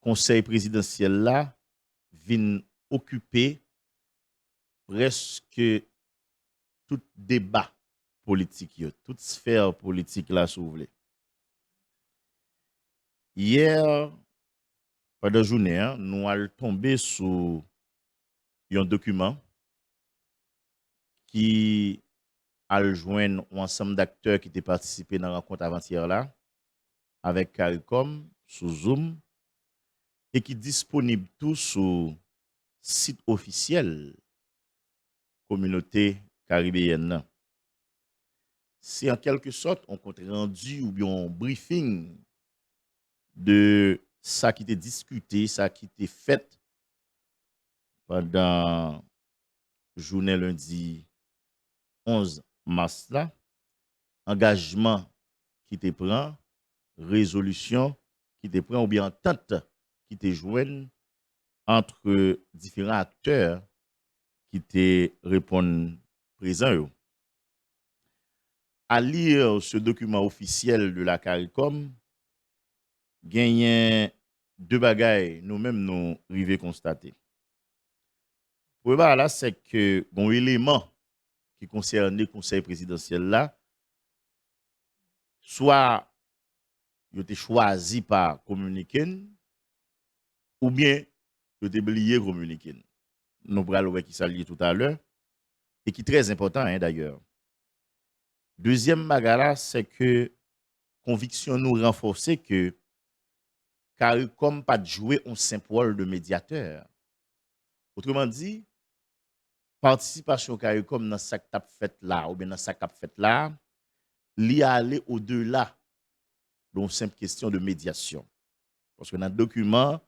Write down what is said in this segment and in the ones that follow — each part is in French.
conseil présidentiel là vient occuper presque tout débat politique, toute sphère politique là, si vous voulez. Hier, pendant la journée, nous allons tomber sur un document qui a joindre un ensemble d'acteurs qui étaient participés dans la rencontre avant-hier là, avec CARICOM, sous Zoom, et qui est disponible tout sur site officiel communauté caribéenne. C'est en quelque sorte un compte rendu ou bien un briefing de ça qui était discuté, ça qui était fait pendant journée lundi 11 mars là, engagement qui te prend, résolution qui te prend ou bien entente qui te joignent entre différents acteurs qui te répondent présents. À lire ce document officiel de la CARICOM, gagne deux bagailles nous-mêmes nous arrivons constater. Pour là, c'est que bon élément qui concerne le conseil présidentiel là, soit il a été choisi par communiquer ou bien il a été oublié communiquer. Nous allons voir qui ça lié tout à l'heure et qui est très important d'ailleurs. Deuxième bagala, c'est que conviction nous renforcer que CARICOM pas jouer un simple rôle de médiateur. Autrement dit, participation CARICOM dans ça que fait là ou bien dans ça qu'a fait là, li aller au-delà d'une simple question de médiation. Parce que dans le document,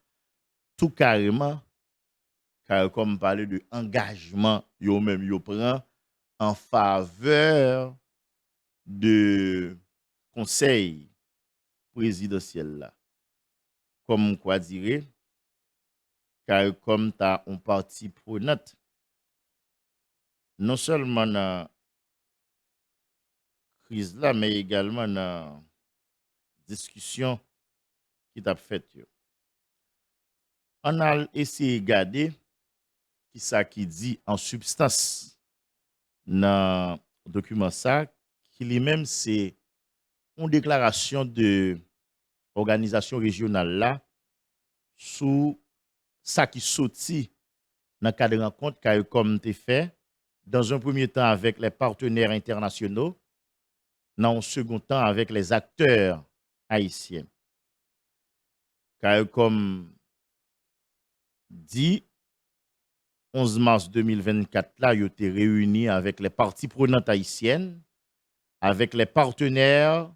tout carrément, CARICOM parle de engagement yo même yo prend en faveur de conseil présidentiel là. Comme quoi dirait, CARICOM ta un parti prenante non seulement dans crise là, mais également dans discussion qui t'a fait. On a essayé de regarder qui ça qui dit en substance dans le document ça, qui lui-même c'est une déclaration de organisation régionale là sous ça qui sorti dans le cadre de rencontre CARICOM te fait dans un premier temps avec les partenaires internationaux, dans un second temps avec les acteurs haïtiens. CARICOM dit 11 mars 2024 là, il a été réuni avec les parties prenantes haïtiennes, avec les partenaires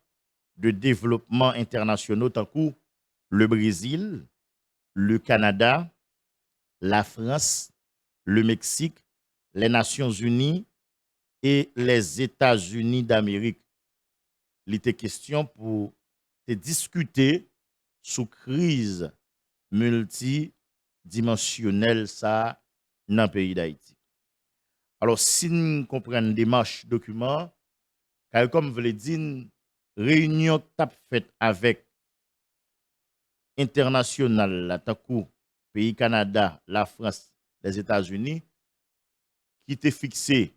de développement internationaux, tant que le Brésil, le Canada, la France, le Mexique, les Nations Unies et les États-Unis d'Amérique. Il était question pour te discuter sous crise multidimensionnelle ça dans le pays d'Haïti. Alors, si nous comprenons démarche document, car comme vous l'avez dit, réunion tap faite avec international, la takou, pays Canada, la France, les États-Unis, qui était fixé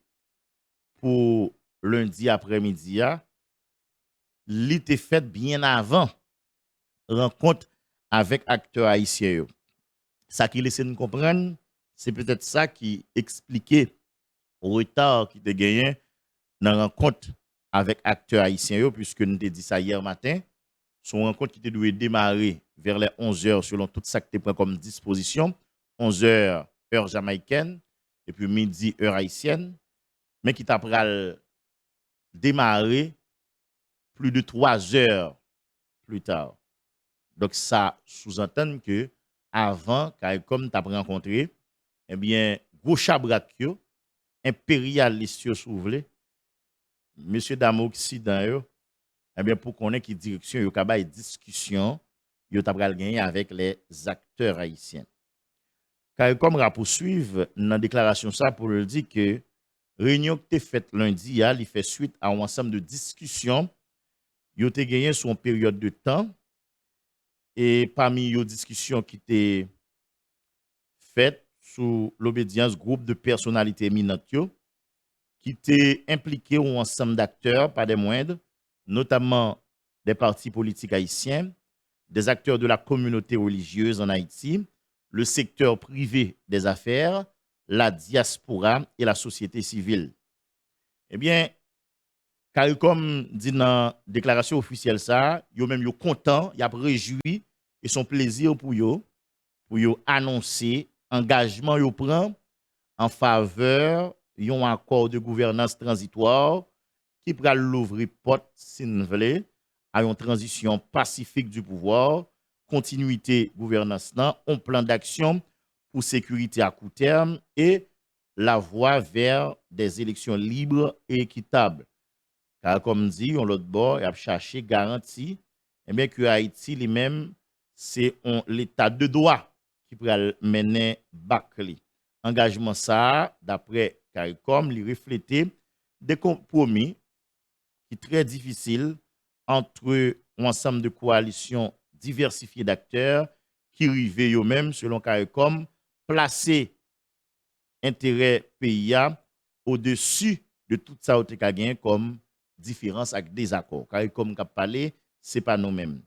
pour lundi après-midi, l'était fait bien avant rencontre avec acteurs haïtiens. Ça qui laisse nous comprendre, c'est peut-être ça qui expliquait le retard qui était gagné dans la rencontre avec acteurs haïtiens, puisque nous avons dit ça hier matin. Son rencontre qui devait démarrer vers les 11h selon tout ça que tu prends comme disposition. 11h, heure jamaïcaine, et puis midi, heure haïtienne, mais qui t'a démarrer plus de 3 heures plus tard. Donc, ça sous-entend que avant, comme tu as rencontré, eh bien, gros chabrak impérialiste, si vous voulez, monsieur Damo Occident, eh bien, pour qu'on ait qui direction, il y a une discussion, il y a gagner avec les acteurs haïtiens. Car comme on poursuivre dans la déclaration ça pour le dire que réunion qui était faite lundi, il fait suite à un ensemble de discussions, il a gagné sur une période de temps et parmi les discussions qui étaient faites sous l'obédience groupe de personnalités éminentes qui étaient impliqués ou ensemble d'acteurs, pas des moindres, notamment des partis politiques haïtiens, des acteurs de la communauté religieuse en Haïti, le secteur privé des affaires, la diaspora et la société civile. Eh bien, CARICOM dit dans la déclaration officielle ça, yo même yo content, y a réjoui et son plaisir pour yo annoncer engagement yo prend en faveur d'un accord de gouvernance transitoire qui pourra l'ouvrir porte si vous voulez à une transition pacifique du pouvoir, continuité gouvernance un plan d'action pour sécurité à court terme et la voie vers des élections libres et équitables. Car comme dit, on l'autre bord, il a cherché garantie et bien que Haïti lui-même c'est l'état de droit qui pourra mener Bakli. Engagement ça, d'après CARICOM, il reflétait des compromis qui sont très difficiles entre un ensemble de coalitions diversifiées d'acteurs qui arrivaient eux-mêmes, selon CARICOM, placer intérêt pays au-dessus de tout ça au gagné comme différence avec désaccord. CARICOM qui a parlé, ce n'est pas nous-mêmes.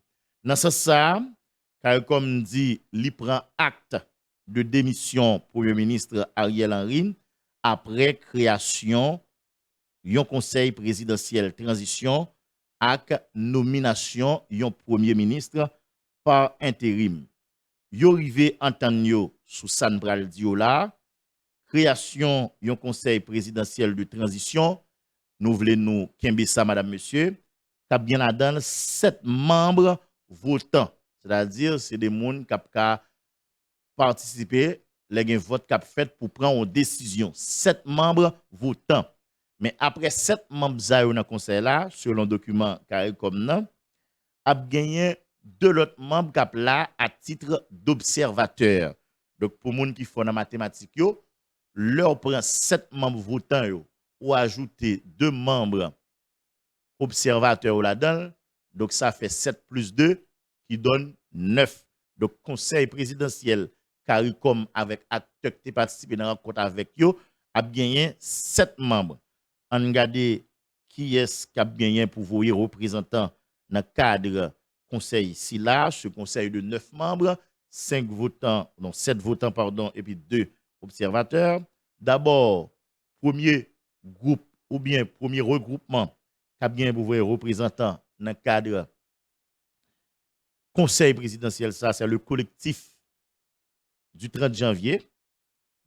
Dans ce sens, CARICOM dit qu'il prend acte de démission Premier ministre Ariel Henry après création d'un conseil présidentiel transition avec nomination d'un premier ministre par intérim. Yo rivé entendre sous San Bral Diola, création d'un conseil présidentiel de transition, nous voulons nous kembe ça madame monsieur, t'as bien là-dedans 7 membres votants, c'est-à-dire c'est des gens qui ont participer les votes qu'a fait pour prendre une décision. 7 membres votants. Mais après 7 membres dans le conseil là, selon le document CARICOM nan, a gagné 2 autres membres qui là à titre d'observateur. Donc pour les gens qui font la mathématique leur prend 7 membres votants ou ajouter 2 membres observateurs là-dedans. Donc ça fait 7 plus 2 qui donne 9. Donc conseil présidentiel CARICOM avec acteurs qui participent dans la rencontre avec eux a gagné 7 membres. On regarde qui est-ce qui a gagné pour vous représentants dans le cadre conseil ici là, ce conseil de 9 membres, 5 votants, non 7 votants pardon et puis 2 observateurs. D'abord, premier groupe ou bien premier regroupement qui a bien pour vous représentants dans le cadre conseil présidentiel ça c'est le collectif du 30 janvier.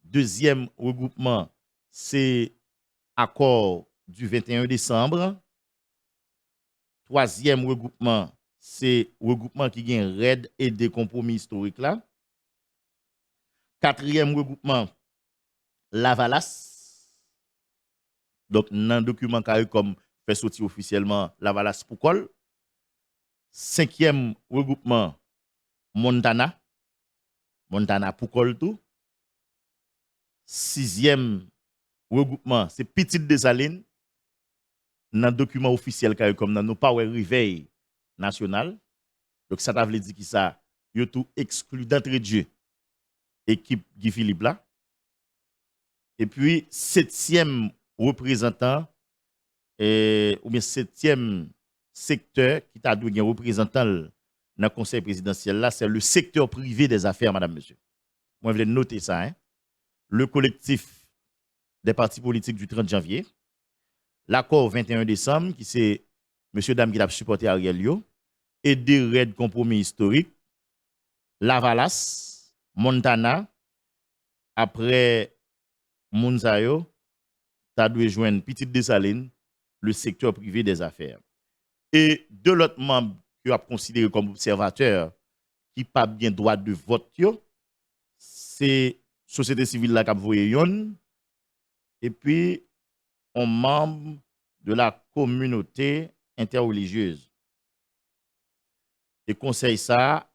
Deuxième regroupement, c'est accord du 21 décembre. Troisième regroupement, c'est regroupement qui gagne RAID et des compromis historiques là. Quatrième regroupement, Lavalas. Donc, dans le document CARICOM fait sortir officiellement Lavalas Poukol. Cinquième regroupement, Montana. Montana Poukol tout. Sixième regroupement, c'est Petite Desalines. Dans le document officiel CARICOM, dans nos pas réveil national. Donc, ça veut dire que ça, il tout exclu d'entrée de jeu, équipe Guy Philippe là. Et puis, septième représentant, ou bien septième secteur qui t'a donné un représentant dans le conseil présidentiel là, c'est le secteur privé des affaires, madame, monsieur. Moi, je vais noter ça. Hein? Le collectif des partis politiques du 30 janvier, l'accord 21 décembre, qui c'est monsieur, dame qui a supporté Ariel Yo, et des raids compromis historiques, Lavalas, Montana, après Mounzayo, t'as dû joindre Petite Desalines, le secteur privé des affaires. Et de l'autre membre qui a considéré comme observateur, qui n'a pas bien droit de vote, c'est société civile la Cap Voyeyon, et puis un membre de la communauté interreligieuse. Et conseil ça,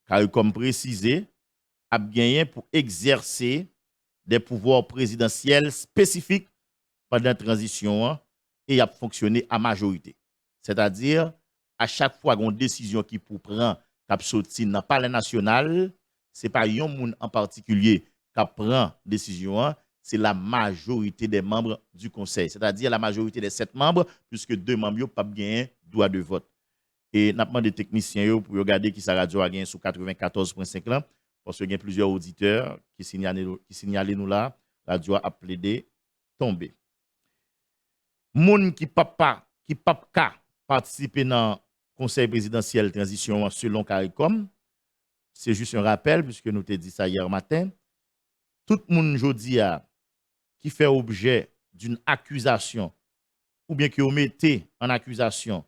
car comme précisé, a gagné pour exercer des pouvoirs présidentiels spécifiques pendant la transition et a fonctionné à majorité. C'est-à-dire, à chaque fois qu'on a une décision qui pour prendre qui sorti dans le palais national, ce n'est pas un monde en particulier qui prend décision, hein, c'est la majorité des membres du conseil, c'est-à-dire la majorité des 7 membres, puisque 2 membres n'ont pas bien droit de vote. Et nous avons des techniciens pour regarder qui sa radio a gagné sous 94.5 là, parce qu'il y a plusieurs auditeurs qui signalent nous là, la radio a plaidé tomber. Moun qui papa participer dans le conseil présidentiel transition selon CARICOM, c'est juste un rappel, puisque nous t'ai dit ça hier matin. Tout le monde aujourd'hui qui fait objet d'une accusation, ou bien qui ometté en accusation,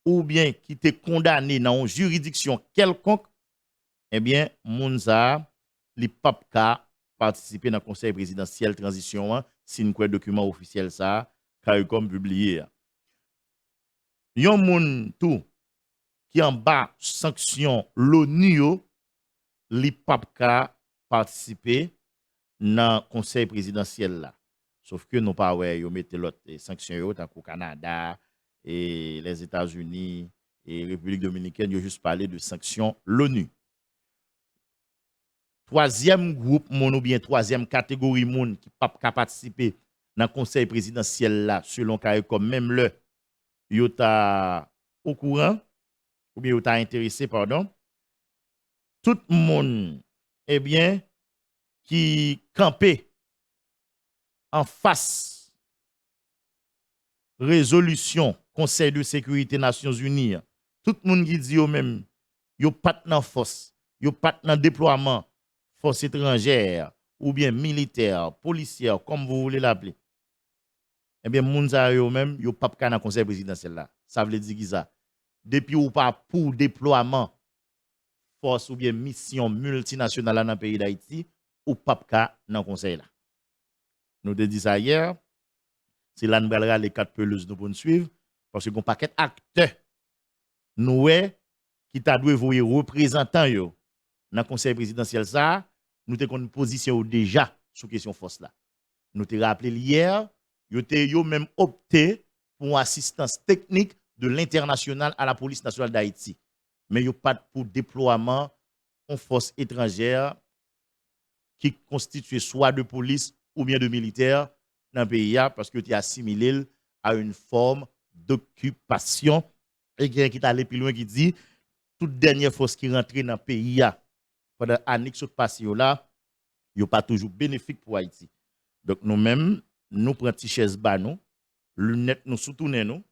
ou bien qui était condamné dans une juridiction quelconque, eh bien, Mounza, les papka participer dans le conseil présidentiel transition, si nous avons document officiel ça, CARICOM publié. Yon moun tout qui en bas sanction l'ONU, li papka participer dans le conseil présidentiel là. Sauf que nous pas ouais, yo mette l'autre sanction yo tant qu'au Canada et les États-Unis et République dominicaine, yo juste parlé de sanctions l'ONU. Troisième groupe moun ou bien troisième catégorie moun qui papka participer dans le conseil présidentiel là selon CARICOM même le yo ta au courant ou bien yo ta intéressé pardon tout le monde eh bien qui campait en face résolution Conseil de sécurité Nations Unies, tout le monde qui dit yo même yo pas dans force, yo pas dans déploiement force étrangère ou bien militaire, policière comme vous voulez l'appeler. Eh bien moun sa yo même yo pas dans conseil présidentiel là. Ça veut dire qui ça? Depuis ou pas pour déploiement force ou bien mission multinationale dans le pays d'Haïti ou pas dans conseil là. Nous te dit ça hier, c'est là nous allons les 4 peleuses nous pour nous suivre parce que gon paquet acteurs nous qui t'a dû voyer représentant yo dans conseil présidentiel ça, nous te une position déjà sur question force là. Nous te rappelé hier, yo même opté pour une assistance technique de l'international à la police nationale d'Haïti. Mais yo pas pour déploiement en force étrangère qui constitue soit de police ou bien de militaire dans le pays parce que tu as assimilé à une forme d'occupation et qui est allé plus loin qui dit toute dernière force qui rentre dans le pays pendant l'année qui se passe là, yo pas toujours bénéfique pour Haïti. Donc nous-mêmes nous prenons petit chaise bas nous, lunettes nous sous-tourner nous,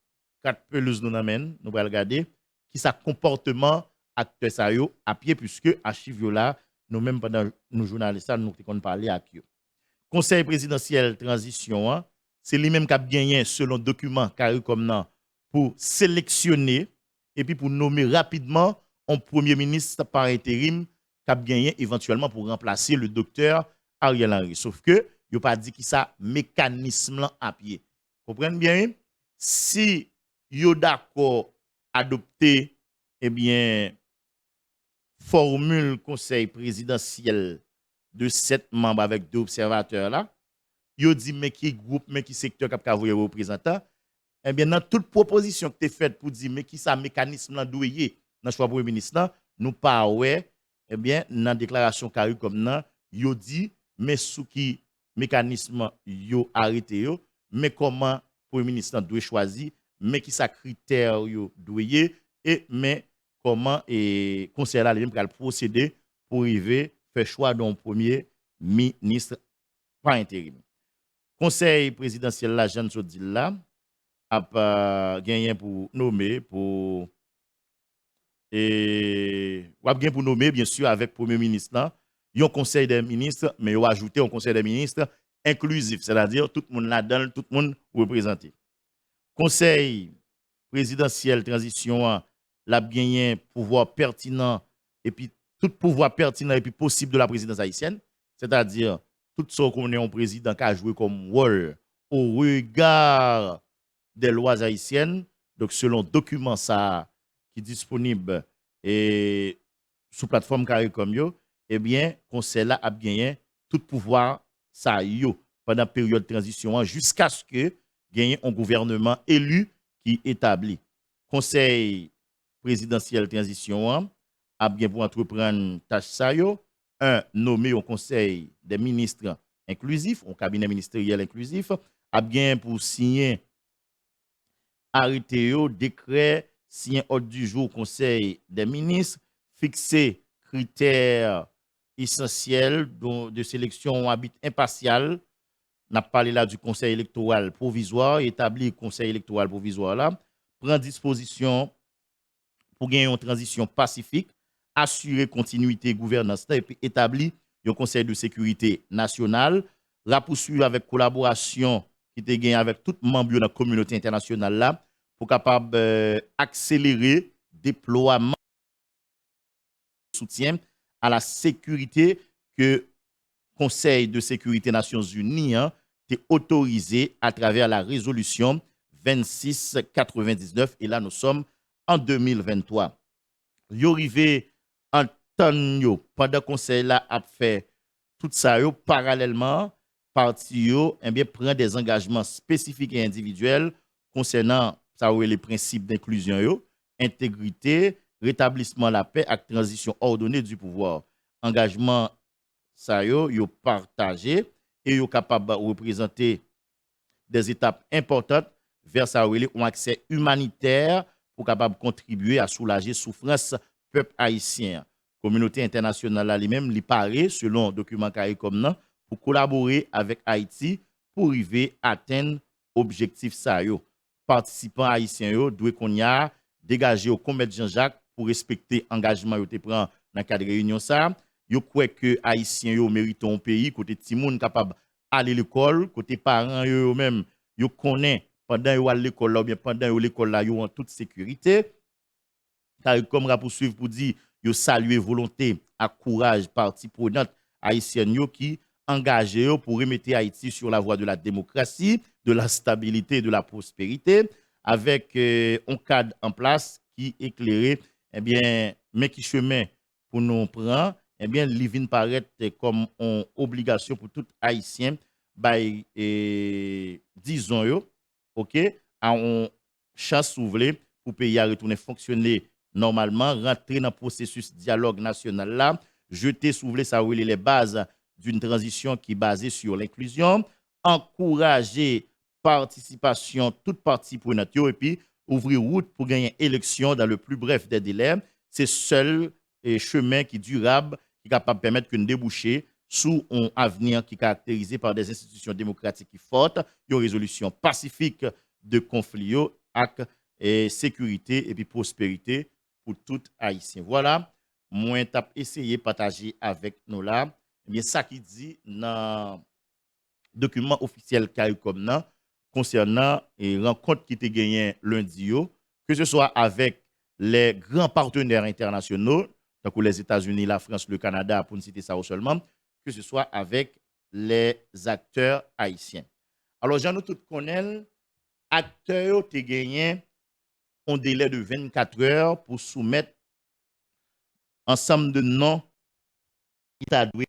4 pelouses nous amène, nous allons regarder qui ça comportement acteur ça yo à pied puisque archive là nous-mêmes pendant nous journalistes nous qu'on parler avec eux. Conseil présidentiel transition c'est lui-même qui a gagné selon document CARICOM pour sélectionner et puis pour nommer rapidement un premier ministre par intérim qui a gagné éventuellement pour remplacer le docteur Ariel Henry. Sauf que il pas dit qui ça mécanisme là à pied. Comprenez bien? Si yo d'accord adopter eh bien formule conseil présidentiel de 7 membres avec 2 observateurs là, yo dit mais qui groupe mais qui secteur qui a voyer représentant, eh bien dans toute proposition que tu faite pour dire mais qui ça mécanisme là doué dans choix premier ministre là, nous pas ouais eh bien dans déclaration CARICOM nan yo dit mais sous qui mécanisme yo arrêté yo, mais comment premier ministre doit choisir, mais qui ça critère yo doué et mais comment et conseil là lui va procéder pour arriver faire choix d'un premier ministre par intérim. Conseil présidentiel là Jean Sodil là a gagné pour nommer pour et pour nommer bien sûr avec premier ministre là, un conseil des ministres mais il a ajouté un conseil des ministres inclusif, c'est-à-dire tout le monde là-dedans, tout le monde représenté. Conseil présidentiel transition l'a gagné pouvoir pertinent et puis tout pouvoir pertinent et puis possible de la présidence haïtienne, c'est-à-dire tout ce qu'on est un président qui a joué comme rôle au regard des lois haïtiennes. Donc selon document ça qui est disponible et sous plateforme CARICOM yo, eh bien conseil là a gagné tout pouvoir ça yo pendant période de transition jusqu'à ce que gagne un gouvernement élu qui établit. Conseil présidentiel transition a bien pour entreprendre tâche ça yo, un nommé au conseil des ministres inclusif, au cabinet ministériel inclusif, a bien pour signer arrêté yo, décret, signer ordre du jour au conseil des ministres, fixer critères essentiels de sélection à but impartial. On a parlé là du conseil électoral provisoire, établi conseil électoral provisoire là, prend disposition pour gagner une transition pacifique, assurer continuité gouvernance et puis établir un conseil de sécurité nationale, la poursuivre avec collaboration qui était gagné avec tout membre de la communauté internationale là pour capable accélérer déploiement de soutien à la sécurité que Conseil de sécurité Nations Unies est autorisé à travers la résolution 2699 et là nous sommes en 2023. Yo rivé en temps pendant conseil là a fait tout ça yo parallèlement parti yo bien prend des engagements spécifiques et individuels concernant ça les principes d'inclusion yo, intégrité, rétablissement de la paix et transition ordonnée du pouvoir. Engagement ça yo partagé et yo capable de représenter des étapes importantes vers ça un accès humanitaire pour capable contribuer à soulager souffrance peuple haïtien. Communauté internationale elle-même li paraît selon document CARICOM nan pour collaborer avec Haïti pour arriver à atteindre objectif ça yo. Participants haïtiens yo doit qu'on y a dégagé au combat Jean-Jacques pour respecter engagement yo te prend dans cadre réunion ça. Yo croit que haïtiens yo méritent un pays côté ti moun capable aller l'école, côté parents yo même yo connaît pendant yo à l'école là ou bien pendant yo l'école là yo en toute sécurité. CARICOM ra poursuivre pour dire yo saluer volonté à courage partie prenante haïtienne yo qui engagé yo pour remettre Haïti sur la voie de la démocratie, de la stabilité et de la prospérité avec un cadre en place qui éclairé bien mais qui chemin pour nous prendre bien li vinn paraître comme une obligation pour tout haïtien by disons yo OK à une chance ouverte pour pays à retourner fonctionner normalement, rentrer dans le processus dialogue national là, jeter sous ça les bases d'une transition qui est basée sur l'inclusion, encourager participation toute partie prenante et puis ouvrir route pour gagner élection dans le plus bref des délais. C'est seul chemin qui est durable, qui est capable de permettre qu'une débouchée sous un avenir qui est caractérisé par des institutions démocratiques fortes, une résolution pacifique de conflits et sécurité et puis prospérité pour tout haïtien. Voilà, moi t'ai essayé de partager avec nous là, bien ça qui dit dans document officiel CARICOM concernant les rencontres qui étaient gagnées lundi, que ce soit avec les grands partenaires internationaux, donc les États-Unis, la France, le Canada, pour ne citer ça seulement, que ce soit avec les acteurs haïtiens. Alors, j'en ai tout connaît, acteurs qui ont gagné un délai de 24 heures pour soumettre ensemble de noms qui t'a doué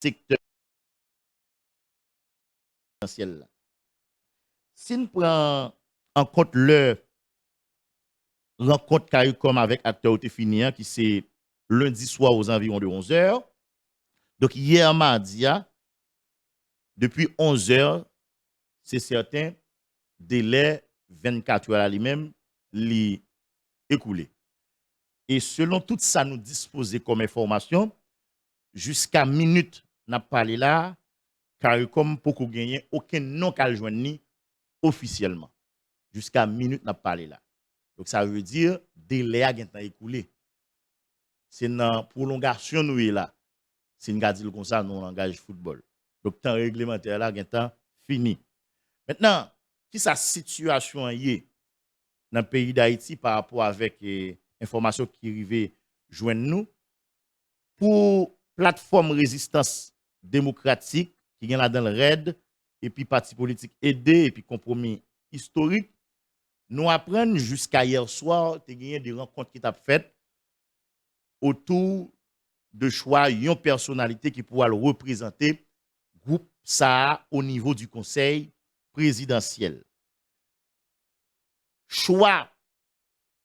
secteur potentiel. Si nous prenons en compte le rencontre CARICOM avec acteurs fini qui c'est lundi soir aux environs de 11 heures. Donc hier mardi, depuis 11 heures, c'est certain, délai 24 heures à lui-même, li écoulé. Et selon tout ça nous disposé comme information, jusqu'à minute n'a parlé là, CARICOM pour gagner aucun nom qu'à joindre officiellement. Jusqu'à minute n'a parlé là. Donc ça veut dire délai a écoulé. C'est une prolongation nous est là. C'est une dire comme ça non langage football. Donc temps réglementaire là temps fini. Maintenant, qui sa situation est dans le pays d'Haïti par rapport avec information qui arrivait joindre nous pour plateforme résistance démocratique qui vient là dans le RAID et puis parti politique aidé et puis compromis historique. Nous apprenons jusqu'à hier soir, tu as gagné des rencontres qui t'a faites autour de choix une personnalité qui pourra le représenter groupe ça au niveau du conseil présidentiel. Choix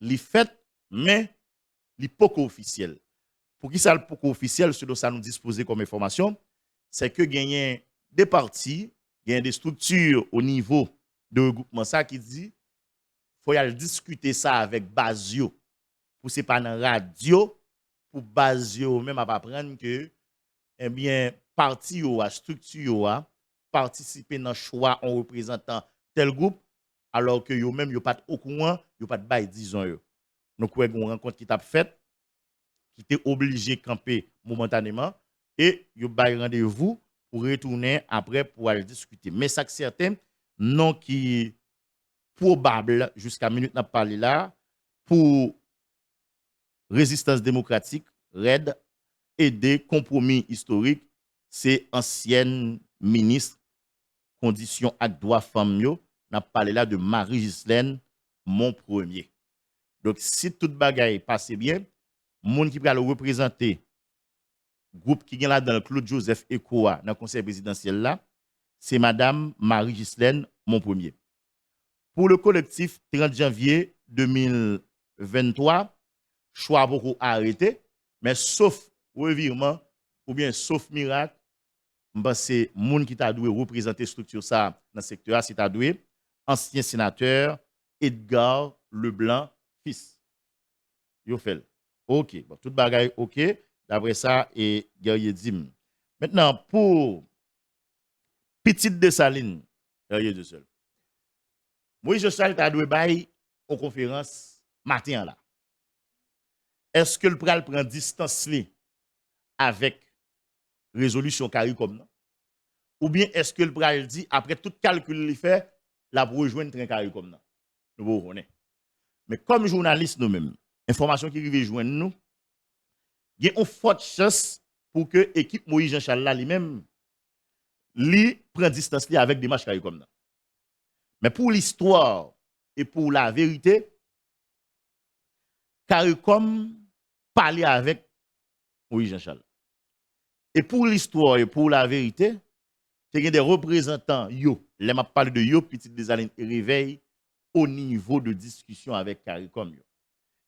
les fait mais l'hypoco officiel. Pour qui ça l'hypoco officiel, ce dont ça nous dispose comme information, c'est que gagner des partis, gagner des structures au niveau de regroupement ça qui dit faut y aller discuter ça avec Basio pour c'est pas dans radio pour Basio même à apprendre que eh bien parti ou à structure a participer dans choix en représentant tel groupe alors que yo même yo pas au courant, yo pas de bail disons yo. Donc ouais une rencontre qui t'a fait qui était obligé de camper momentanément et yo bail rendez-vous pour retourner après pour aller discuter. Mais ça c'est certain non qui probable jusqu'à minute n'a parlé là pour résistance démocratique RAID et des compromis historiques c'est ancienne ministre conditions ak droit femme yo n'a parlé là de Marie-Gislaine mon premier. Donc si toute bagaille passe bien, monde qui va le représenter groupe qui est là dans le Claude Joseph Ekoa dans le conseil présidentiel là, c'est madame Marie-Gislaine mon premier. Pour le collectif 30 janvier 2023, choix beaucoup arrêté, mais sauf revirement ou bien sauf miracle, c'est moun qui t'a doué représenter structure ça dans le secteur, c'est t'a doué ancien sénateur Edgar Leblanc fils. Yo fait. OK, bon toute bagaille OK, d'après ça et guerrier Dim. Maintenant pour Petite Dessalines, guerrier de seul. Moïse Jospin t'a doué bail en conférence matin là. Est-ce que le pral prend distance avec résolution CARICOM non? Ou bien est-ce que le pral dit après tout calcul qu'il fait la pour rejoindre train CARICOM non? Nous vous connaissons. Mais comme journaliste nous-mêmes, information qui arrive joindre nous, il y a une forte chance pour que l'équipe Moïse Jean-Charles lui-même lui prend distance avec des matchs CARICOM non. Mais pour l'histoire et pour la vérité, CARICOM parlait avec Moïse Jean-Charles. Et pour l'histoire et pour la vérité, il y a des représentants, les m'a parlé de Petite Dessalines et Réveil, au niveau de discussion avec CARICOM.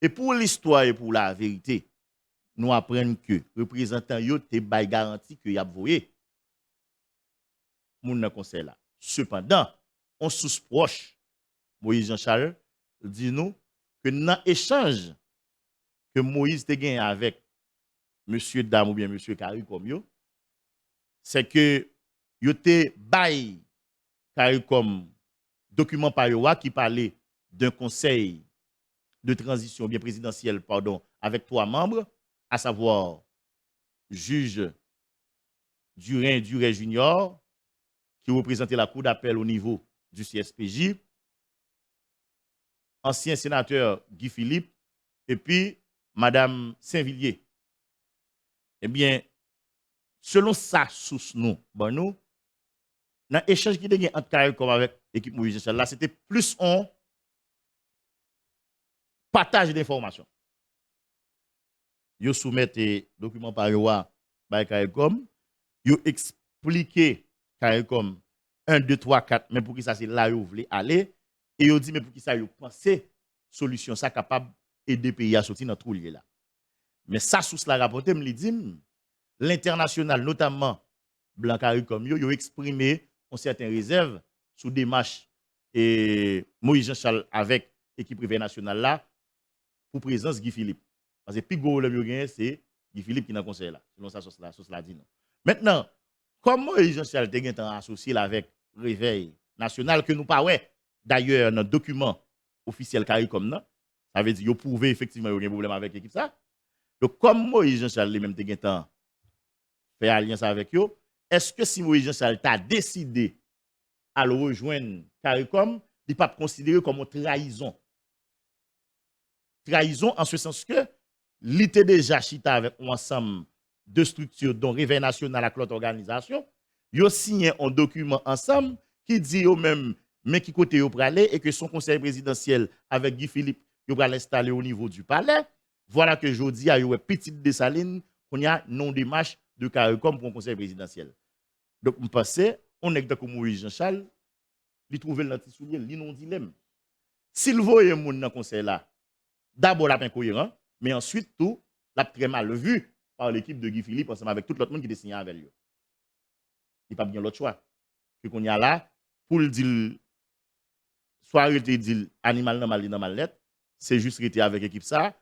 Et pour l'histoire et pour la vérité, nous apprenons que représentants te bail garantie que y a voyé moun nan conseil là. Cependant, on sous proche Moïse Jean-Charles dit nous que dans échange que Moïse te gagné avec monsieur dame ou bien monsieur CARICOM c'est que yo te bail CARICOM document par yo qui parlait d'un conseil de transition bien présidentiel pardon avec 3 membres à savoir juge Duré Junior qui représentait la cour d'appel au niveau du CSPJ, ancien sénateur Guy Philippe et puis madame Saint-Villiers. Eh bien selon sa source nous bon nous dans l'échange qui était entre CARICOM avec l'équipe Moïse Jean-Charles là c'était plus un partage d'informations. Yo soumettent document par yoa by CARICOM, yo expliqué CARICOM 1 2 3 4 mais pour qui ça c'est là yo voulez aller et yo dit mais pour qui ça yo penser solution ça capable aider pays à sortir dans trou lié là. Mais ça source la rapporté me dit l'international notamment Blanc CARICOM yo exprimé une certaine réserve sous démarche et Moïse Jean-Charles avec équipe privée nationale là pour présence Guy Philippe. Parce que plus gros le mieux c'est Guy Philippe qui dans conseil là. Selon ça sauce là dit non. Maintenant, comme Moïse Jean-Charles te associé avec Réveil national que nous pas ouais d'ailleurs dans document officiel CARICOM non, ça veut dire yo prouvé effectivement il y a un problème avec l'équipe ça. Donc comme Moïse Jean-Charles lui-même te fait alliance avec eux, est-ce que si Moïse Jean-Charles t'a décidé à le rejoindre CARICOM, il n'est pas considéré comme une trahison? Trahison en ce sens que l'ité déjà chita avec un ensemble de structures dont Réveil National avec l'autre organisation, ils signé un document ensemble qui dit eux même mais qui côté yo pralé et que son conseil présidentiel avec Guy Philippe yo pral installé au niveau du palais. Voilà que jodi a yo Petite Dessalines qu'on y a non démarche de CARICOM pour un conseil présidentiel. Donc on pense on est comme Moïse Jean-Charles, il trouve le petit soulier, il non dilemme. S'il voyait moun dans conseil là, d'abord la incohérent, mais ensuite, tout, l'a très mal vu par l'équipe de Guy Philippe ensemble avec tout l'autre monde qui était signé avec lui. Il n'y a pas bien l'autre choix. Que qu'on y a là, pour le dire, soit il te dit animal normal dans mal lettre, c'est juste rester avec l'équipe ça,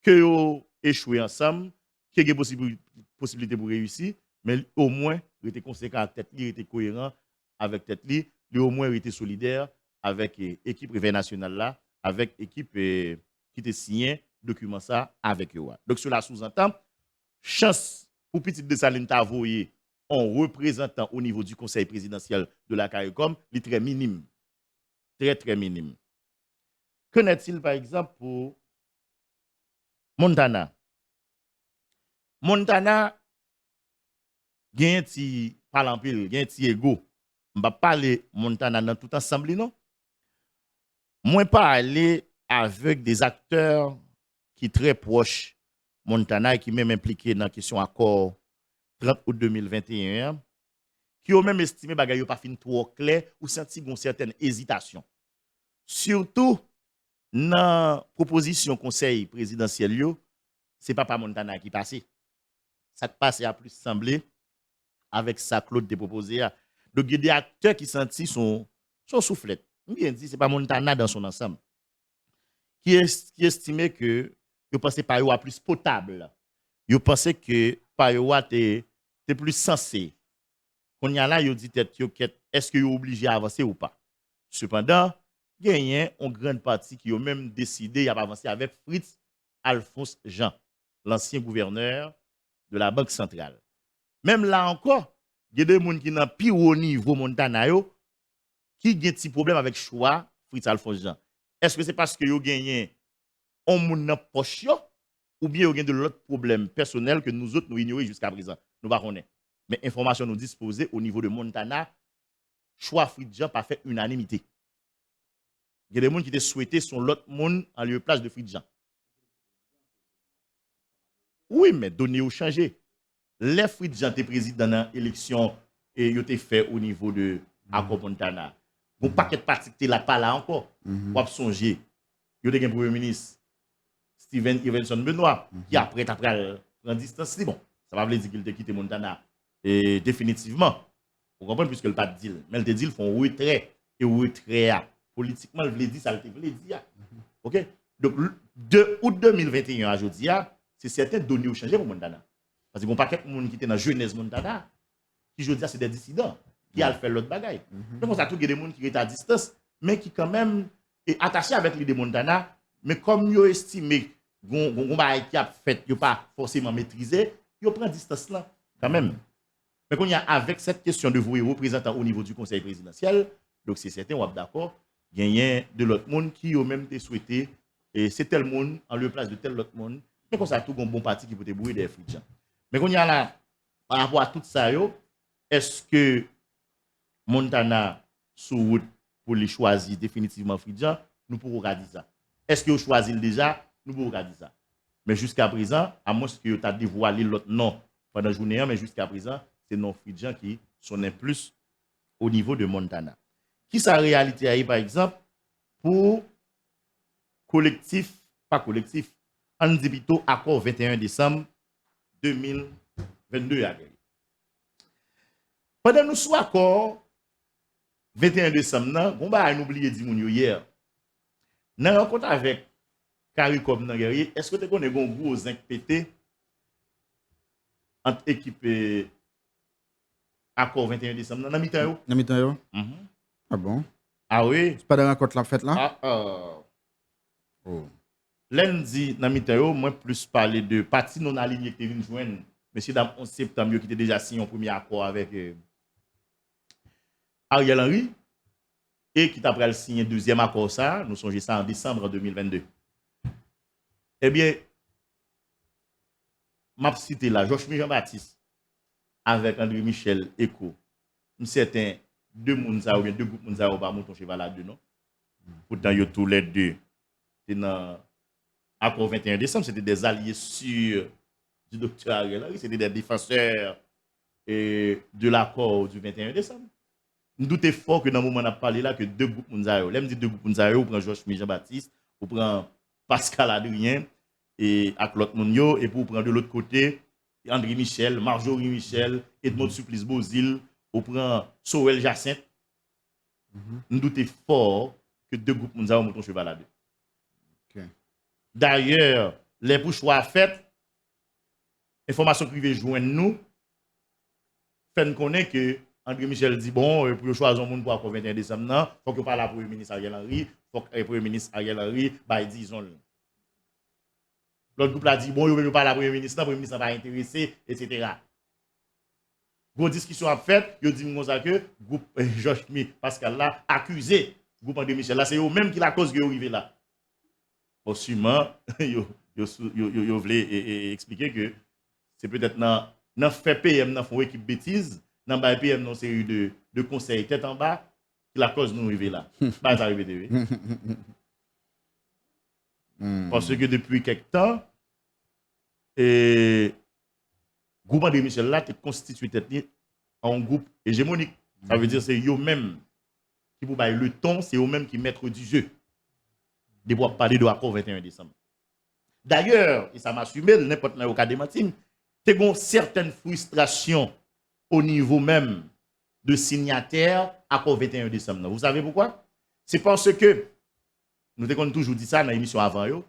que vous échouez ensemble, qu'il y ait possibilité pour réussir, mais au moins, il était conséquent à tête, il était cohérent avec tête, il au moins il était solidaire avec l'équipe Réveil National là, avec l'équipe qui était signé document ça avec eux. Donc cela sous-entend, chance pour Petite Dessaline t'avoyer en représentant au niveau du conseil présidentiel de la CARICOM, il est très minime. Très, très minime. Qu'en est-il, par exemple, pour Montana? Montana, gen ti parle en pile, gen ti ego. Je vais parler Montana dans tout ensemble, non? Moi, parler avec des acteurs qui sont très proches Montana et qui même impliqués dans la question accord 30 août 2021, qui ont même estimé que ce pas fin trop clair ou senti une certaine hésitation. Surtout, dans la proposition conseil présidentiel, ce n'est pas Montana qui passe. Ça passe a plus semblé avec ça Claude de proposé. Donc, il y a des acteurs qui sentent son soufflette. Bien dit, ce n'est pas Montana dans son ensemble. Qui estimait que vous pensez par à plus potable. Vous pensez que par était plus sensé. Quand il y a là, vous dites est-ce que vous êtes obligé à avancer ou pas. Cependant, il y a une grande partie qui a même décidé d'avancer avec Fritz Alphonse Jean, l'ancien gouverneur de la Banque centrale. Même là encore, il y a des gens qui sont plus haut niveau Montana qui ont un petit problème avec le choix Fritz Alphonse Jean. Est-ce que c'est parce que vous avez gagné un monde dans poche ou bien vous avez de l'autre problème personnel que nous autres nous ignorons jusqu'à présent? Nous ne connaissons pas. Mais information nous disposée au niveau de Montana, choix Fritz Jean pas fait unanimité. Il y a des gens qui ont souhaité son l'autre monde en lieu de place de Fritz Jean. Oui, mais données ont changé. Les Fritz Jean étaient président dans l'élection et ils ont été fait au niveau de Accord Montana. Bon paquet de partis qui là pas là encore. Vous avez songé. Il y a un premier ministre Steven Evenson Benoît qui après prendre distance. Bon, ça va dire qu'il a quitté Montana et définitivement. Vous comprenez puisque le pas de deal. Mais le deal font retrait et retrait politiquement, il veut dire ça, il veut dire. OK? Donc, de août 2021 à aujourd'hui, c'est certaines données ont changé pour Montana. Parce qu'il y a un paquet de monde qui était dans la jeunesse Montana, qui, je dis, c'est des dissidents, qui a fait l'autre bagaille. Donc, on a tout des gens qui étaient à distance, mais qui, quand même, est attaché avec l'idée de Montana, mais comme ils estimé qu'on qui a fait, ils pas forcément maîtrisé, ils prennent distance là, quand même. Mais qu'on y a avec cette question de vous représentants au niveau du conseil présidentiel, donc c'est certain, on est d'accord, il y a de l'autre monde qui ont même souhaité, et c'est tel monde en lieu place de tel autre monde, mais qu'on a tout un bon parti qui peut te brouiller des frites. Mais qu'on y a là, par rapport à tout ça, est-ce que Montana sous route pour les choisir définitivement Fridjan, nous pourrons dire ça. Est-ce que vous choisissez déjà, nous pourrons dire ça. Mais jusqu'à présent, à moins que vous avez dévoilé l'autre nom pendant la journée, mais jusqu'à présent, c'est non Fridjan qui sont plus au niveau de Montana. Qui sa réalité a par exemple pour collectif, pas collectif, on dit plutôt accord 21 décembre 2022 à pendant nous soit accord 21 décembre, on va oublier di moun yo hier. Dans la rencontre avec CARICOM nan guerrier, est-ce que tu connais un gros zinc pété entre équipe accord 21 décembre dans mi-temps yo? Dans mi-temps yo? Ah bon? Ah oui? C'est pas dans la rencontre la fête là? Ah oh. Lundi dans mi-temps yo, moi plus parler de parti non aligné qui vient joindre monsieur dame 11 septembre qui était déjà signé un premier accord avec Ariel Henry et qui t'a pris signer deuxième accord ça, nous songeons ça en décembre 2022. Eh bien, m'a cité là Georges Jean-Baptiste avec André Michel Eco. Certain deux mounsa ou bien deux groupes mounsa ou pas monter cheval là dedans. Pourtant yo tous les deux c'est dans accord 21 décembre, c'était des alliés sûrs du docteur Ariel Henry, c'était des défenseurs de l'accord du 21 décembre. Nous doutons fort que dans le moment où on a parlé là, que deux groupes Mounzayo, l'aime dit deux groupes Mounzayo, on prend Georges Jean-Baptiste, on prend Pascal Adrien, et avec l'autre monde yo, et pour prendre de l'autre côté, André Michel, Marjorie Michel, Edmond Supplice Bozil, ou prend Sorel Jacinthe, nous doutons fort que deux groupes nous avons monté cheval à deux. Ok. D'ailleurs, les pour choix faits, information privée joignent nous, fait nous connaître que André Michel dit bon, pour choisir un monde pour le 21 décembre, il faut que parle à Premier ministre Ariel Henry, il faut que le Premier ministre Ariel Henry, bah, disons. L'autre groupe a dit bon, il veut parler à Premier ministre, le Premier ministre va intéressé, etc. Gros discussion a fait, il dit que groupe Georges Mi Pascal là accusé groupe André Michel là, c'est eux même qui la cause que arrivé là. Bon, sûrement, yo voulait expliquer que c'est peut-être dans fait PM dans font équipe bêtise, dans ba PM dans série de conseils tête en bas qui la cause nous arriver là. Pas arrivé de Parce que depuis quelque temps et groupe André Michel là est constitué en groupe hégémonique. Ça veut dire c'est eux même qui pour bailler le ton, c'est eux même qui maître du jeu. De pouvoir parler de l'accord 21 décembre. D'ailleurs, et ça m'a assumé, n'importe quel cas de Martine, tu as une certaine frustration au niveau même de signataires accord 21 décembre. Vous savez pourquoi? C'est parce que, nous avons toujours dit ça dans l'émission avant,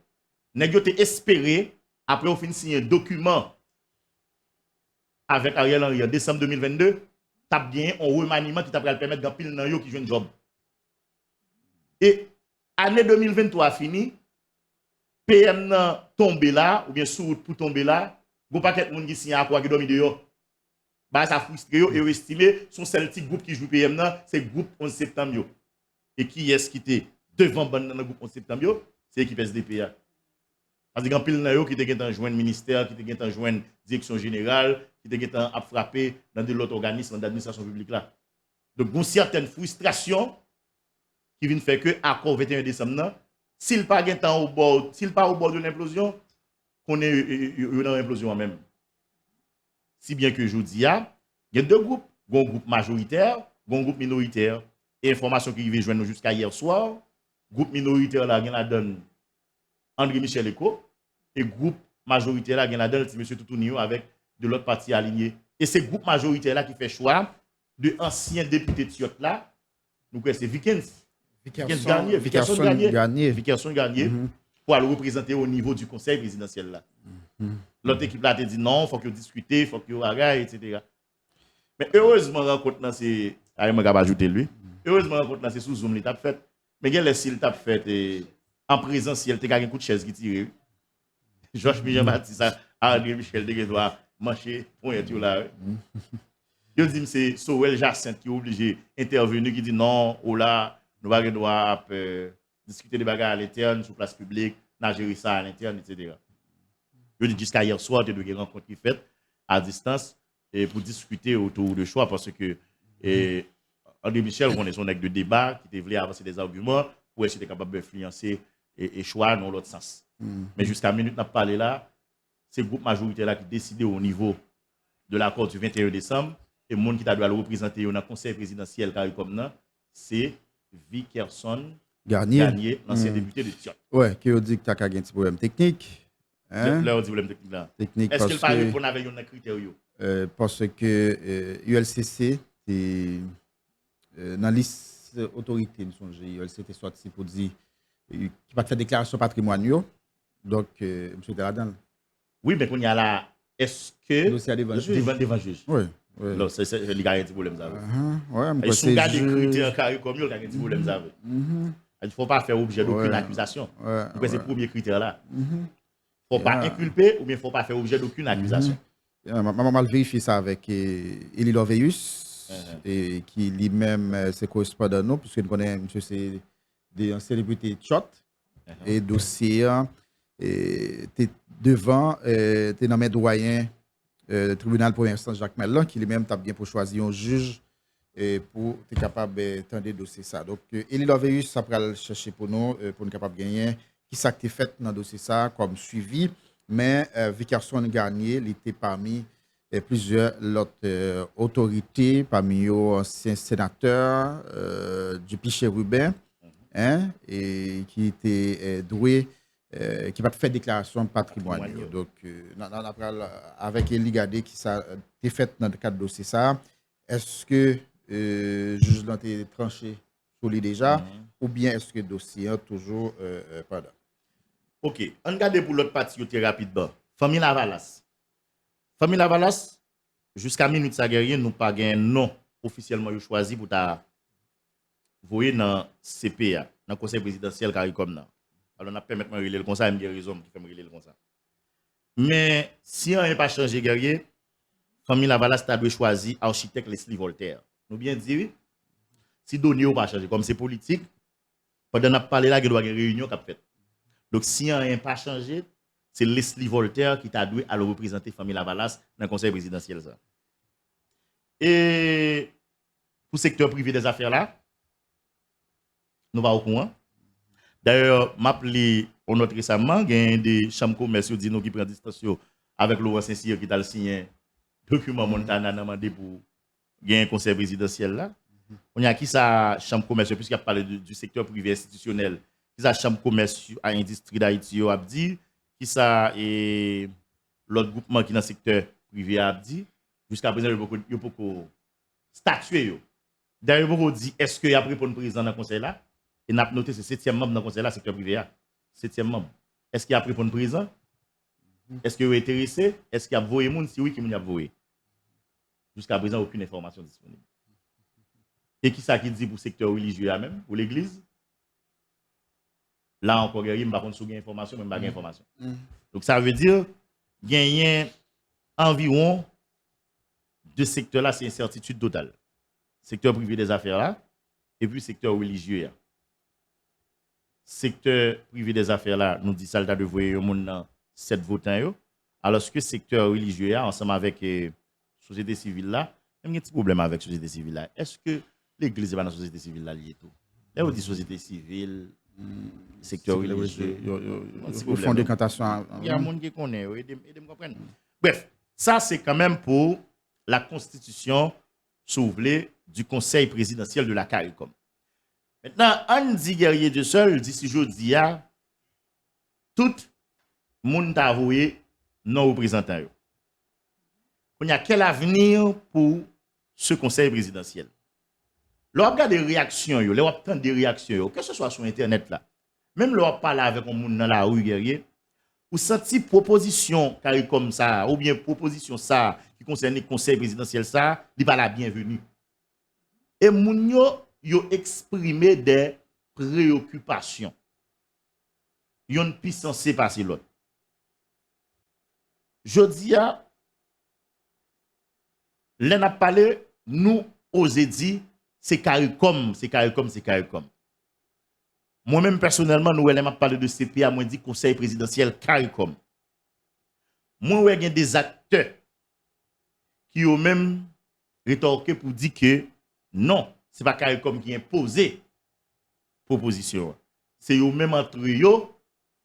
nous avons espéré, après on finit signer un document avec Ariel Henry en décembre 2022, tu as bien un remaniement qui t'a permettre de pile dans qui joue un job. Et année 2023 fini, PM nan tombé là, ou bien sous route pour tomber là, bon paquet de monde qui signe à quoi qui dormi dehors. Bah ça frustre yo et estimé son seul petit groupe qui joue PM nan, c'est groupe 11 septembre yo. Et qui est-ce qui était devant ban dans le groupe 11 septembre yo? C'est l'équipe SDPA. Parce que pile nan yo qui te gen joindre ministère, qui te gen joindre direction générale, qui te gen a frappé dans de l'autre organisme d'administration publique là. Donc une certaine frustration qui vient faire que accord 21 décembre s'il pas gain temps au bord, s'il pas au bord de l'implosion, qu'on est dans l'implosion même. Si bien que je dis, il y a deux groupes, un groupe majoritaire, un groupe minoritaire. Et information qui vient joindre jusqu'à hier soir, groupe minoritaire là, il y a la donne André Michel Eco, et groupe majoritaire là, il y a la donne M. Toutounio avec de l'autre parti aligné. Et c'est groupe majoritaire là qui fait choix de anciens députés de Tiot là, nous c'est Vikens. Vickerson Garnier pour le représenter au niveau du conseil présidentiel là. L'autre équipe là a dit non, il faut que discuter, il faut que vous etc. Mais heureusement, rencontre là, c'est. Je vais ajouter lui. Heureusement, rencontre là, c'est sous Zoom, il t'a fait. Mais il y a les s'il t'a fait en présentiel, il y a un coup de chaise qui tire. Georges Michel Baptiste, André Michel, il doit marcher pour être là. Il dit c'est Sorel Jacinthe qui est obligé d'intervenir, qui dit non, oh là. Nous allons discuter des bagages à l'interne, sur place publique, gérer ça à l'interne, etc. Je dis jusqu'à hier soir, il y a des rencontres qui faites à distance et pour discuter autour de choix parce que André Michel, on est son acte de débat qui voulait avancer des arguments pour essayer d'être capable d'influencer et choix dans l'autre sens. Mais jusqu'à la minute, on a parlé là, c'est le groupe majoritaire là qui décidé au niveau de l'accord du 21 décembre et le monde qui doit le représenter dans le conseil présidentiel comme ça, c'est Vickerson Garnier, l'ancien député de Tiot. Ouais, qui a dit que tu as un petit problème technique. Hein? Là, on dit problème technique là. Est-ce qu'il parle pour n'avoir un critère? Parce que ULCC, c'est dans la liste autorité, ULCC est sorti pour dire qu'il va faire déclaration patrimoine. Donc, M. Deladin. Oui, mais quand il y a là, est-ce que. Dossier devant juge. Oui. Non, c'est le gars qui a un problème. Ouais, et si on garde des critères carrés comme il y a un problème. Il ne faut pas faire objet d'aucune accusation. C'est le premier critère là. Il ne faut pas inculper ou bien il ne faut pas faire objet d'aucune accusation. Maman mal vérifié ça avec Eli Loveus, qui lui-même c'est correspondant nous, puisque nous connaissons, monsieur, c'est des célébrités shot et dossier. Tu es devant, tu es dans mes doyens. Tribunal pour l'instant Jacques Mellon, qui lui-même t'a bien pour choisir un juge pour être capable de dossier ça. Donc, Eli Loveus, ça pourra le chercher pour nous capable de gagner. Qui ça qui fait dans le dossier ça comme suivi. Mais Vickerson Garnier, il était parmi plusieurs autres autorités, parmi eux anciens sénateurs du Piché Rubin, et qui était doué qui va faire déclaration de patrimoine. Donc, avec Eli Gade qui ça été fait dans le cadre de dossier ça, est-ce que juge l'ont été tranché sur lui déjà, ou bien est-ce que le dossier est toujours pendant? Ok, on regarde pour l'autre partie très rapidement. Famille Lavalas. Famille Lavalas, jusqu'à minute ça guerrier, nous pas un nom officiellement choisi pour ta voyer dans CPA, dans le conseil présidentiel CARICOM là. Alors on a permis de relayer le conseil, il y a raison qui fait relayer le conseil. Mais si on n'a pas changé guerrier, famille Lavalas a dû choisir architecte Leslie Voltaire. Nous bien dit si donné ou pas changer comme c'est politique, pendant qu'on a parlé là, il doit y avoir une réunion qui a fait. Donc si on n'a pas changé, c'est Leslie Voltaire qui t'a dû à le représenter famille Lavalas dans le conseil présidentiel ça. Et pour le secteur privé des affaires là, nous va au courant. D'ailleurs, m'appelé on note récemment, il y a des chambres commerciaux qui prennent distance avec Laurent Saint-Cyr qui a signé document Montana demandé pour gagner un conseil présidentiel là. On y a qui ça chambre commerciale puisqu'il a parlé du secteur privé institutionnel. Qui ça chambre commerciale à industrie d'Haïti a dit qui ça et l'autre groupement qui dans le secteur privé a dit jusqu'à présent il y a beaucoup statué. D'ailleurs beaucoup dit est-ce qu'il y a pris pour une président dans le conseil là et n'a noté c'est 7e membre dans le conseil là secteur privé là. 7e membre. Est-ce qu'il y a pris pour une président? Est-ce qu'il est intéressé? Est-ce qu'il y a voyé monde si oui qui m'y a voyé? Jusqu'à présent aucune information disponible. Et qui ça qui dit pour le secteur religieux même, pour l'église? Là encore, il n'y a pas d'information, même pas d'information. Donc ça veut dire qu'il y a environ deux secteurs là, c'est incertitude totale. Secteur privé des affaires là, et puis secteur religieux. Secteur privé des affaires là, nous dit ça de voyer au monde 7 votants. Alors que secteur religieux, ensemble avec la société civile là, il y a un petit problème avec la société civile là. Est-ce que l'église est pas dans la société civile là lié tout? Là, on dit société civile, secteur religieux. Au fond de cantation. Il y a un monde qui connaît, aidez me comprendre. Bref, ça c'est quand même pour la constitution souvelée du conseil présidentiel de la CARICOM. Maintenant, Andy Guerrier de seul, d'ici jeudi, tout le monde a avoué non représentant. Il y a quel avenir pour ce conseil présidentiel? L'on regarde des réactions, l'on obtient des réactions, que ce soit sur Internet là, même l'on parle avec un monde dans la rue guerrier, ou senti proposition comme ça, ou bien proposition ça qui concerne le conseil présidentiel ça, il pas la bienvenue. Et moun yo exprimé des préoccupations. Yon pi censé passer l'autre. Jodi a, l'en a parlé, nous osé dit, c'est CARICOM. Moi-même, personnellement, nous avons parlé de CPA, moi dit conseil présidentiel CARICOM. Moi, il y a des acteurs qui ont même rétorqué pour dire que non, ce n'est pas CARICOM qui a imposé proposition. C'est eux-mêmes entre eux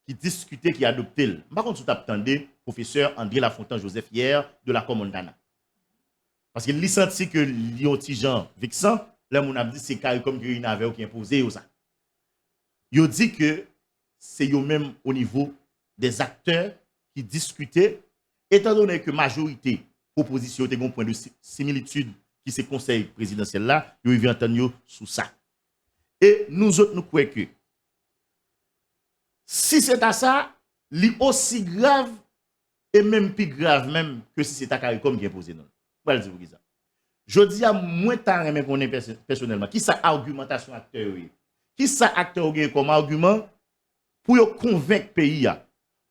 qui discutaient, qui adoptaient. Par contre, vous attendez, professeur André Lafontaine Joseph hier de la Commandana. Parce qu'il a senti que Lyon Tijan vexant, là, on a dit c'est CARICOM qui a imposé ça. Il dit que c'est eux-mêmes au niveau des acteurs qui discutaient, étant donné que la majorité proposition était un point de similitude qui c'est conseil présidentiel là, ils viennent entendre sous ça. Et nous autres, nous croyons que si c'est à ça, c'est aussi grave et même plus grave même que si c'est à CARICOM qui est posé. Je dis à moins tard, mais qu'on est personnellement, qui ça argumentation acteur? Qui ça acteur comme argument pour convaincre le pays,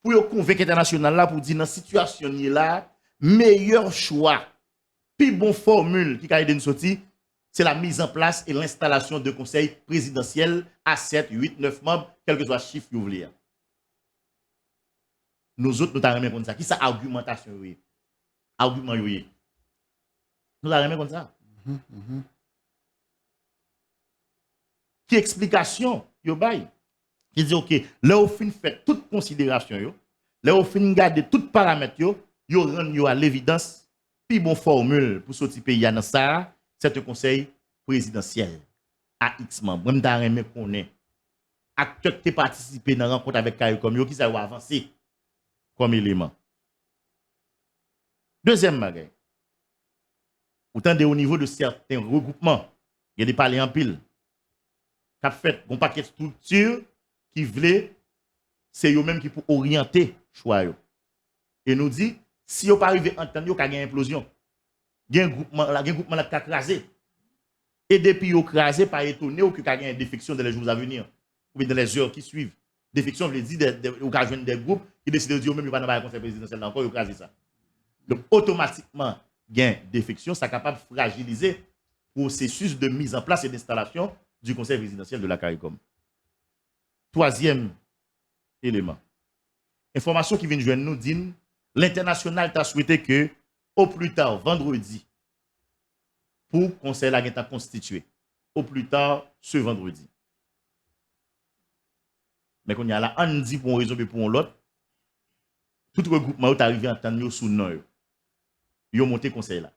pour convaincre l'international là, pour dire dans cette situation là, meilleur choix, plus bonne formule qui a été sorti, c'est la mise en place et l'installation de conseil présidentiel à 7, 8, 9 membres, quel que soit le chiffre que vous voulez. Nous autres, nous avons comme ça. Qui ça argumentation? Argument, nous avons comme ça. Qui explication? Qui dit, OK, là, au fin fait toute considération, là, au fin garder tout paramètre, yo rend à l'évidence, puis bon formule pour sortir pays dans ça, c'est un conseil présidentiel à X membres. Même dans qu'on est. acteurs qui participé dans la rencontre avec CARICOM, qui ça va avancer comme élément. Deuxième bagage. Autant au niveau de certains regroupements, il y a des parlers en pile. Qu'a fait un paquet de structures qui voulaient, c'est eux-mêmes qui pour orienter choix. Et nous dit, si vous pas arrivé à entendre, il y a une implosion. Il y a un groupement qui a crasé. Et depuis vous crasé, pas étonné qu'il y a une défection dans les jours à venir, ou dans les heures qui suivent. Défection veut dire vous avez des groupes qui décident de dire même pas dans le conseil présidentiel encore, vous crasé ça. Donc automatiquement, il y a une défection, ça est capable de fragiliser le processus de mise en place et d'installation du conseil présidentiel de la CARICOM. Troisième élément. Information qui vient de joindre nous dit l'international t'a souhaité que, au plus tard, vendredi, pour le conseil la été constitué. Au plus tard, ce vendredi. Mais quand il y a là, on dit pour une raison et pour l'autre, tout regroupement est arrivé à entendre sous nom. Ils ont monté le conseil là.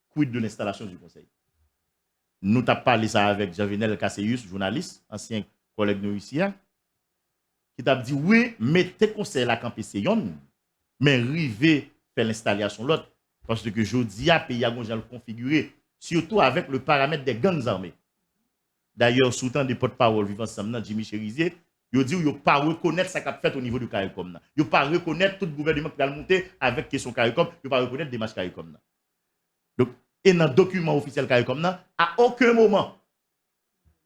Quid de l'installation du conseil? Nous avons parlé ça avec Javenel Kasséus, journaliste, ancien collègue de nous ici, qui t'a dit oui, mettez conseil là campé Seyon, mais rivé faire l'installation l'autre. Parce que jeudi a pays à le configurer, surtout avec le paramètre des gangs armés. D'ailleurs, sous temps des porte-parole vivant ensemble, Jimmy Cherizier, il dit qu'il ne pas reconnaître ce qu'il a fait au niveau du CARICOM. Il ne pas reconnaître tout le gouvernement qui a monté avec question CARICOM, il ne pas reconnaître des démarches CARICOM. Donc, et dans le document officiel CARICOM, à aucun moment,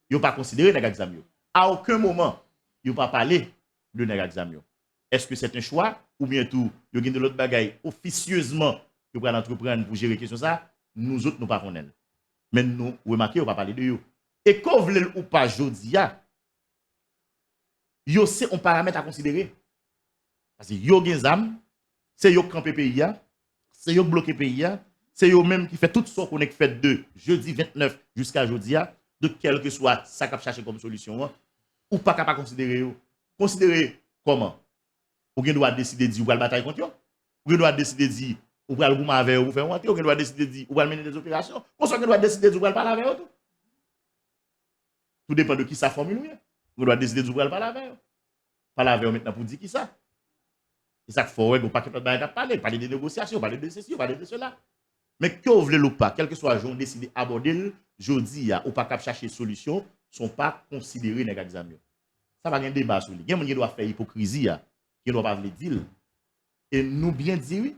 il n'a pas considéré les examens. À aucun moment, il n'a pas parlé de les examens. Est-ce que c'est un choix ou bien tout, il y a de l'autre bagaille officieusement que vous entreprendre pour gérer la question ça, nous autres, nous ne pas connaissons. Mais nous, remarquez, on ne va pas parler de vous. Et quand vous voulez ou pas, Jodia, c'est un paramètre à considérer. Parce que yo gen zam, c'est yo campé pays, c'est yo bloqué pays, c'est yo même qui fait tout ce qu'on est fait de jeudi 29 jusqu'à jeudi, de quel que soit ça qu'a cherché comme solution, ou pas capable considérer. Considérer comment? Ou bien doit décider de dire ou va bataille contre eux, ou bien doit décider de dire ou va le gouvernement avec ou faire monter, ou bien doit décider de dire ou va mener des opérations, ou soit doit décider de dire ou va parler avec eux. Tout dépend de qui ça formule. On doit décider de ou va parler avec eux. Parler avec eux maintenant pour dire qui ça. Et ça faut ouais, pas parler de négociations, parler de ceci, parler de cela. Mais que vous voulez ou pas, quel que soit le jour décidé d'aborder, jeudi ou pas cap chercher solution, sont pas considérés les examens. Ça va un débat sur lui. Il y a qui doit faire hypocrisie, qui doit pas le dire. Et nous bien dire oui,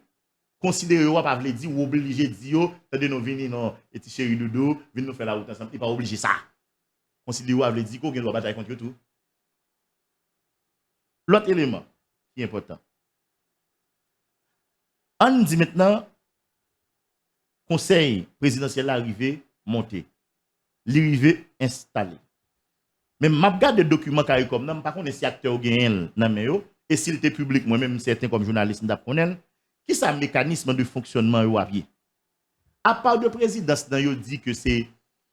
considérer ou pas le dire ou obligé de dire attendez nous venir non et petit chéri dodo, venir nous faire la route ensemble, il pas obligé ça. Considérer ou pas le dire qu'on doit batailler contre tout. L'autre élément qui est important. On dit maintenant, conseil présidentiel arrivé, monté. L'arrivée installé. Mais je regarde des documents CARICOM, je ne sais pas si acteur gagne et s'il était public, moi-même, certains comme journaliste, qui est le mécanisme de fonctionnement à pied. À part de présidence, il dit que c'est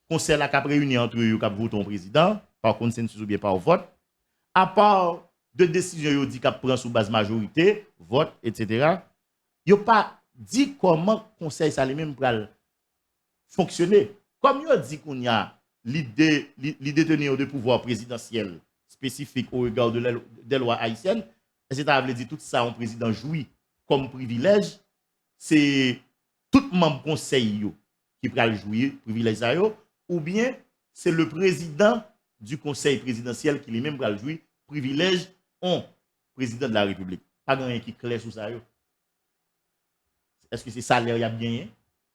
conseil qui a réuni entre eux qui a voté un président, par consensus ou bien par vote. À part de décision, il dit qu'il prend sous base majorité, vote, etc. Il n'a pas dit comment le conseil ça lui-même pour fonctionner. Comme il a dit qu'on y a l'idée de tenir de pouvoir présidentiel spécifique au regard des lois haïtiennes, c'est-à-dire dire tout ça, un président jouit comme privilège, c'est tout membre conseil qui peut jouir privilège ou bien c'est le président du conseil présidentiel qui lui-même peut jouir privilège en président de la République. Pas grand qui clair sur ça. Est-ce que c'est salaire y a bien?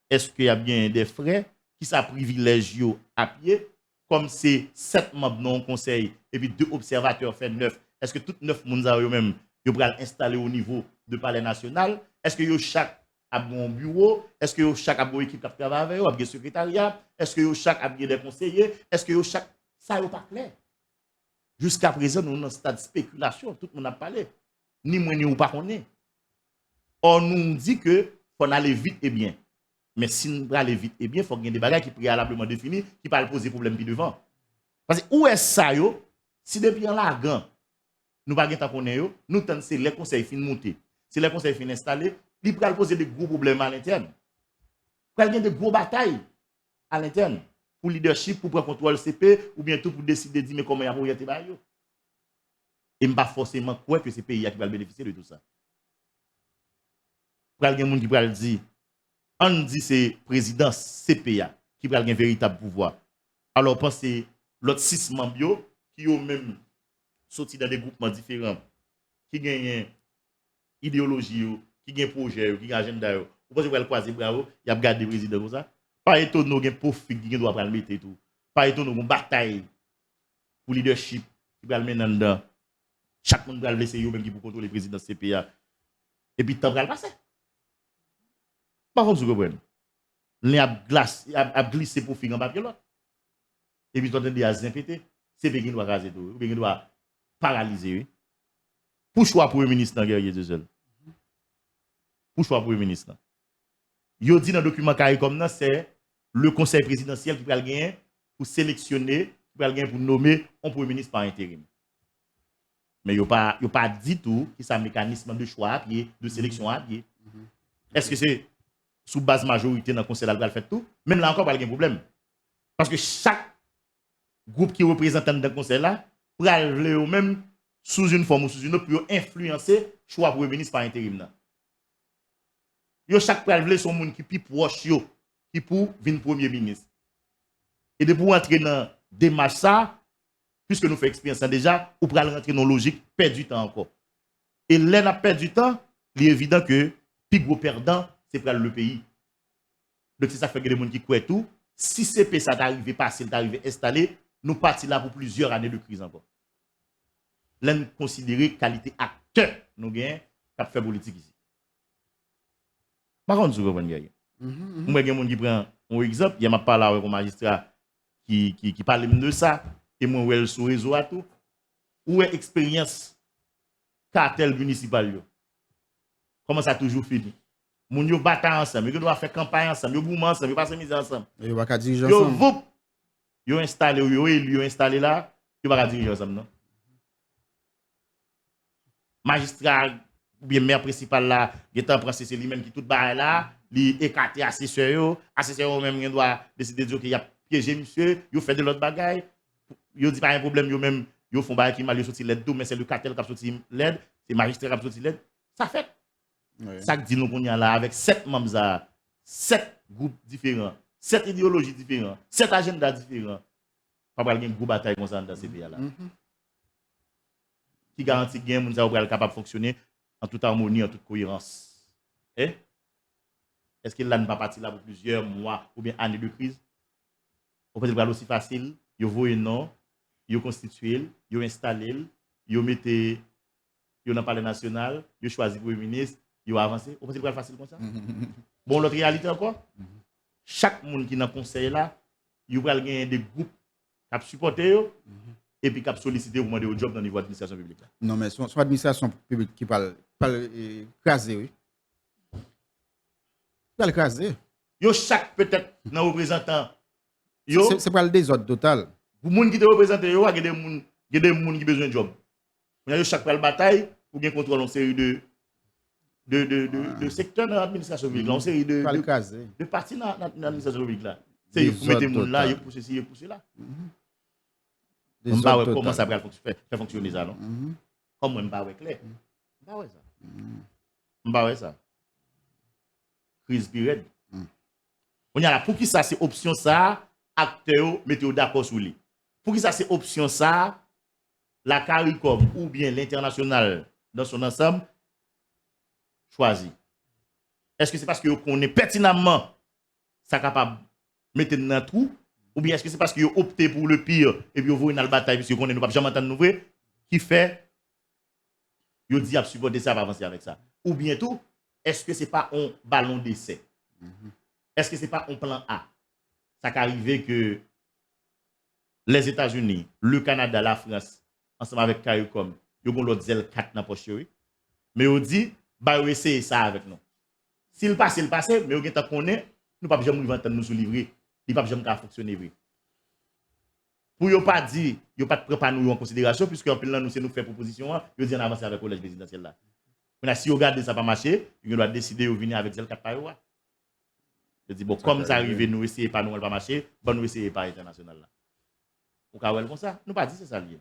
Est-ce qu'il y a bien des frais qui ça privilège à pied? Comme c'est 7 membres dans le conseil et puis 2 observateurs fait 9. Est-ce que tous 9 personnes eux-mêmes ils vont installer au niveau du palais national? Est-ce que chaque a un bureau? Est-ce que chaque a une équipe qui travaille avec eux, un secrétariat? Est-ce que chaque a des conseillers? Est-ce que chaque ça n'est pas clair? Jusqu'à présent, nous sommes dans un stade de spéculation. Tout le monde a parlé. Ni moi, ni ou pas qu'on est. On nous dit que faut aller vite et bien. Mais si nous allons aller vite et bien, il faut qu'il y ait des bagages qui sont préalablement définis, qui ne poser problème plus devant. Parce que où est ça, si depuis en l'argent, nous ne pouvons pas nous tentons c'est les conseils fin monter. Si les conseils fin installés, ils peuvent poser des gros problèmes à l'interne. Il y a des gros batailles à l'interne. Pour leadership, pour prendre contrôle CP, ou bientôt pour décider de dire comment il y a orienté. Et pas forcément quoi que c'est pays qui va bénéficier de tout ça. Pour quelqu'un monde qui va dire on dit c'est président CPA qui va avoir un véritable pouvoir. Alors pensez l'autre 6 membres qui ont même sorti dans des groupements différents qui gagnent idéologie, qui gagnent projet, qui gagnent agenda. Vous pensez que le croiser bravo, il a gardé le président comme ça. Pas étonnant qu'il y a un profit qui doit le mettre tout. Pas étonnant qu'il y a une bataille pour leadership qui va le mettre dedans. Chaque monde va le laisser même qui pour contrôler le président CPA. Et puis, le temps va le passer. Par contre, vous comprenez. Il a glissé pour finir en papier là. Et puis, il a zimpeté. CPA qui doit raser tout. Ou bien qui doit paralyser. Pour choix pour le ministre dans la guerre de seul. Pour choix pour le ministre. Il dit dans le document carré comme ça, c'est le conseil présidentiel qui va le gagner pour sélectionner, qui va le gagner pour nommer un premier ministre par intérim. Mais il n'y a pas dit tout qui est un mécanisme de choix à pied, de sélection à pied. Est-ce que c'est sous base majorité dans le conseil de fait tout? Même là encore, il y a un problème. Parce que chaque groupe qui représente dans le conseil là, pour aller au même sous une forme ou sous une autre, pour influencer le choix pour le ministre par intérim. Yo chaque prélevé son monde qui plus proche yo, qui pour venir premier ministre. Et de pour entrer dans démarche ça, puisque nous faisons expérience déjà, ou pour rentrer dans logique, perdre du temps encore. Et là, on a perdu du temps, il est évident que plus gros perdant, c'est pour le pays. Donc c'est ça fait que les gens qui croient tout. Si CP ça t'arrive passer, t'arrive installé, nous partons là pour plusieurs années de crise encore. Là, nous considérons qualité acteur, nous gagnons, qui fait politique ici. Par contre, vous comprenez. Moi, il y a des gens qui prennent un exemple, il y a parlé avec un magistrat qui parle de ça, et moi, je sur réseau à tout. Où est l'expérience cartel municipal? Comment ça a toujours fini? Moun yo battent ensemble, ils doivent faire campagne ensemble, ils boum ensemble, ils passent mise ensemble. Ils vont pas diriger ensemble. Ils installé, ils installé là, ils vont pas diriger ensemble, non? Magistrat ou bien maire principal là, il est en principe c'est lui-même qui tout barre là, il écarté assesseur même il doit décider de dire qu'il y a piégé monsieur, il fait de l'autre bagaille, il dit pas un problème, il même ils font bail qui mal sorti l'aide tout mais c'est le cartel qui a sorti l'aide, c'est magistrat qui a sorti l'aide, ça fait. Oui. Ça dit nous qu'on y a là avec 7 membres 7 groupes différents, 7 idéologies différentes, 7 agendas différents. Pas avoir une grosse bataille comme ça dans ces pays là. Qui garantit que les gens sont capables de fonctionner en toute harmonie, en toute cohérence. Est-ce qu'il n'a pas parti là pour plusieurs mois ou bien années de crise? On peut dire aussi facile, vous voyez non, vous constituez, vous installez, vous mettez, vous dans le palais national, vous choisissez le premier ministre, vous avancez. On peut dire facile comme ça? Bon, l'autre réalité encore, chaque monde qui est dans le conseil là, vous va gagner des groupes qui supportent et puis qui solliciter pour demander au job dans le niveau de l'administration publique. Non, mais son administration publique qui parle craser, oui. Parle craser. Yo chaque peut-être dans représentant. C'est pas le désordre total. Pour les gens qui te représentent, il y a des gens qui ont besoin de job. Yo chaque parle bataille pour bien contrôler une série de secteurs dans l'administration publique, une série de parties dans l'administration publique là. C'est pour mettre les gens là, ils poussent ici, ils poussent là. On va voir comment ça va faire fonctionner ça, non? Comme on va voir clair. On va voir ça. On va voir ça. Crise période. On y a là, pour qui ça c'est option ça, acteur mettez d'accord sur lui. Pour qui ça c'est option ça, la CARICOM ou bien l'international dans son ensemble choisi. Est-ce que c'est parce que vous connaissez pertinemment ça capable de mettre dans le trou? Ou bien est-ce que c'est parce que vous optez pour le pire et puis vous voyez dans la bataille parce que vous ne pouvez jamais entendre nous qui fait vous dit à supporter ça pour avancer avec ça? Ou bien tout, est-ce que ce n'est pas un ballon d'essai? Est-ce que ce n'est pas un plan A? Ça peut arriver que les États-Unis, le Canada, la France, ensemble avec CARICOM, ils ont l'autre zèle 4 dans la poche. Mais on dit, bah, on essaye ça avec nous. S'il passe, mais on ne connaît, nous ne pouvons jamais nous sur livrer. Il ne peut jamais fonctionner. Pour ne pas dire, il ne pas prendre nous en considération, puisque en plus, nous faire proposition, nous disons avancer avec le collège présidentiel là. Maintenant, si vous regardez ça pas marcher, vous doit décider de venir avec zèle 4 par. Je dis, bon, comme ça arrive, nous essayons pas, nous pas marcher, bon, nous essayons pas international là. Ou kawel comme ça, nous pas dit c'est ça lié.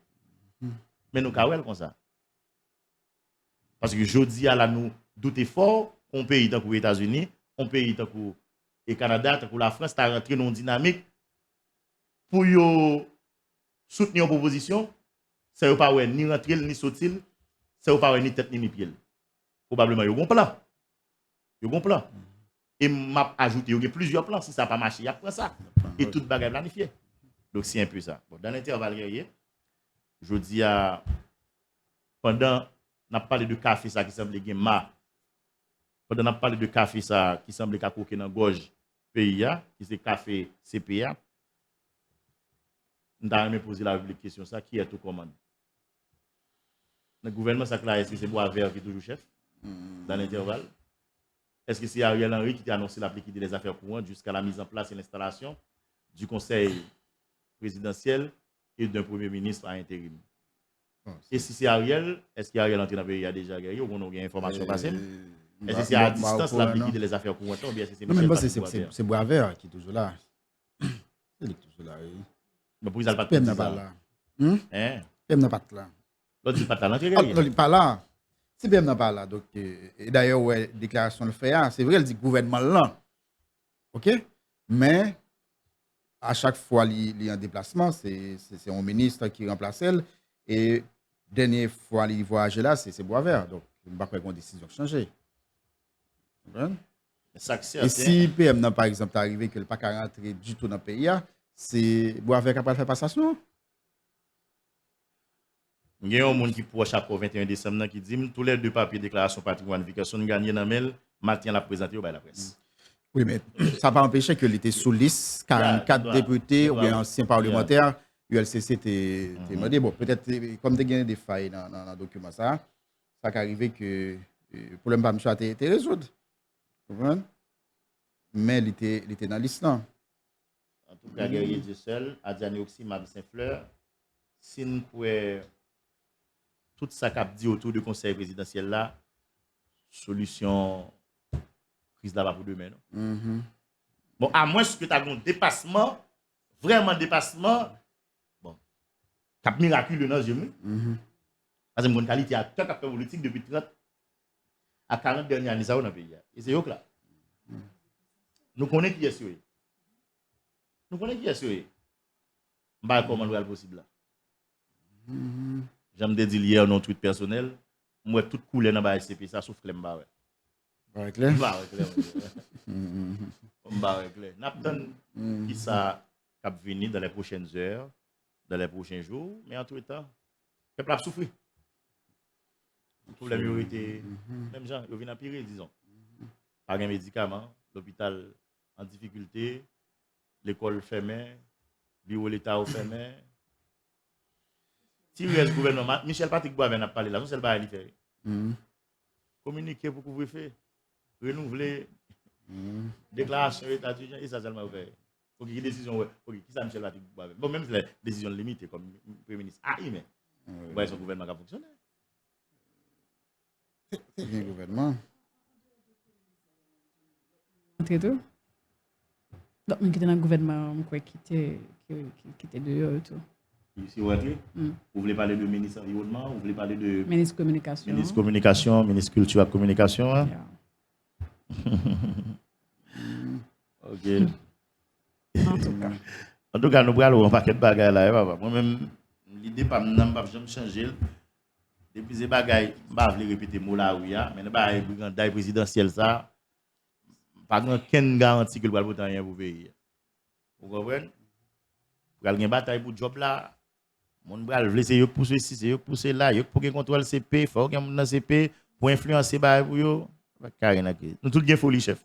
Mais nous kawel comme ça. Parce que jeudi à la nous doutons fort qu'on pays tant que les États-Unis, on pays tant que le Canada, tant que la France, t'as rentré dans une dynamique pour yo soutenir une proposition, ça ne pas ouais, ni rentrer ni sortir, ça ne pas ouais, ni tête ni pied. Probablement, il y a un plan. Il y a un plan. Et m'a ajouté, il y a plusieurs plans. Si ça n'a pas marché, il y a pas ça. Et toute bagaille planifiée. Donc, c'est un peu ça. Bon, dans l'intervalle, je dis à. Pendant, on a parlé de café, ça qui semble bien ma. Pendant, on a parlé de café, ça qui semble qu'il dans la gorge pays, qui c'est café CPA. On a même posé la question, ça, qui est tout commande? Le gouvernement, ça, est-ce que c'est Boisvert qui est toujours chef dans l'intervalle? Est-ce que c'est Ariel Henry qui a annoncé l'appliquer des affaires courantes jusqu'à la mise en place et l'installation du conseil présidentiel et d'un premier ministre à intérim? Et si c'est Ariel, est-ce qu'Ariel entre dans le pays il y a déjà guerrier ou on a une information passée? Est-ce que c'est à distance l'appliquer des affaires courantes ou bien c'est Michel Patrick? C'est Boisvert qui est toujours là. C'est toujours là. Mais pour ils pas de pas là. PM n'a pas là. L'autre dit pas là, il pas là. C'est PM n'a pas là. Donc, et d'ailleurs, ouais, déclaration le fait, c'est vrai, elle dit gouvernement là. OK? Mais à chaque fois, il y a un déplacement, c'est un ministre qui remplace elle. Et dernière fois, il voyage là, c'est Boisvert. Donc, je ne sais pas quoi une décision changer. Et si PM n'a par exemple arrivé que le pas rentrer du tout dans le pays, c'est Boisvert qui a fait passation. Il y a un monde qui proche à 21 décembre qui dit tous les deux papiers déclaration patrimoine vérification gagné dans mail matin la présenter au la presse. Oui, mais ça n'a pas empêché que était sous liste 44 députés ou bien anciens parlementaires. ULCC était demandé. Bon, peut-être comme il y a des failles dans le document, ça a arrivé que le problème pas monsieur a été résolu. Mais il était dans liste là. En tout cas, Guerrier Dieu seul, Adjani Oxy, Marie Saint-Fleur, si nous pouvons tout ça qu'a dit autour du conseil présidentiel là, solution crise là-bas pour demain. Bon, à moins que tu as un dépassement, vraiment dépassement, bon, cap miraculeux dans le jeu. Parce que mon qualité a tout à fait politique depuis 30 à 40 dernières années dans le pays. Et c'est eux là. Nous connaissons qui est sûr. Nous connaissons qui est sûr. Bah, comment nous possible là. J'aime dire hier non tweet personnel, moi tout coulé dans la SCP ça sauf Clem Barre. Barre clair. Barre clair. N'attend qui ça cap venir dans les prochaines heures, dans les prochains jours, mais entre temps, peuple a souffert. Tout la minorité même gens, ils viennent à pire disons. Pas de médicaments, l'hôpital en difficulté, l'école fermée, bureau l'État fermé. Si le gouvernement, Michel Patrick Boisvert n'a pas parlé là, non, c'est le bail à faire. Communiquer pour couvrir-feu, renouveler, déclaration état d'urgence, et ça seulement fait. Faut qu'il y ait des décisions, qui ça Michel Patrick Boisvert. Bon, même si les décisions limitées comme Premier ministre, mais voyez son gouvernement qui a fonctionné. C'est bien le gouvernement. Entre tout. Donc, on était dans le gouvernement, qui était dehors et tout. Ici, vous voulez parler de ministre environnement, vous voulez parler de ministre communication. Ministre communication, ministre culture et communication. Hein? Ok. En tout cas, nous allons un paquet de bagages là. Moi-même, l'idée pas de changer. Depuis ces bagages, je ne vais pas répéter le mot là, mais le candidat présidentiel, ça, pas aucune garantie que le va voter rien pour payer. Vous comprenez? Pour gagner une bataille pour le job là. Mon bral veut essayer de pousser ici, c'est pousser là, pour qu'il contrôle CP, il faut qu'il y ait un CP pour influencer pour yo. Nous tout bien folie chef.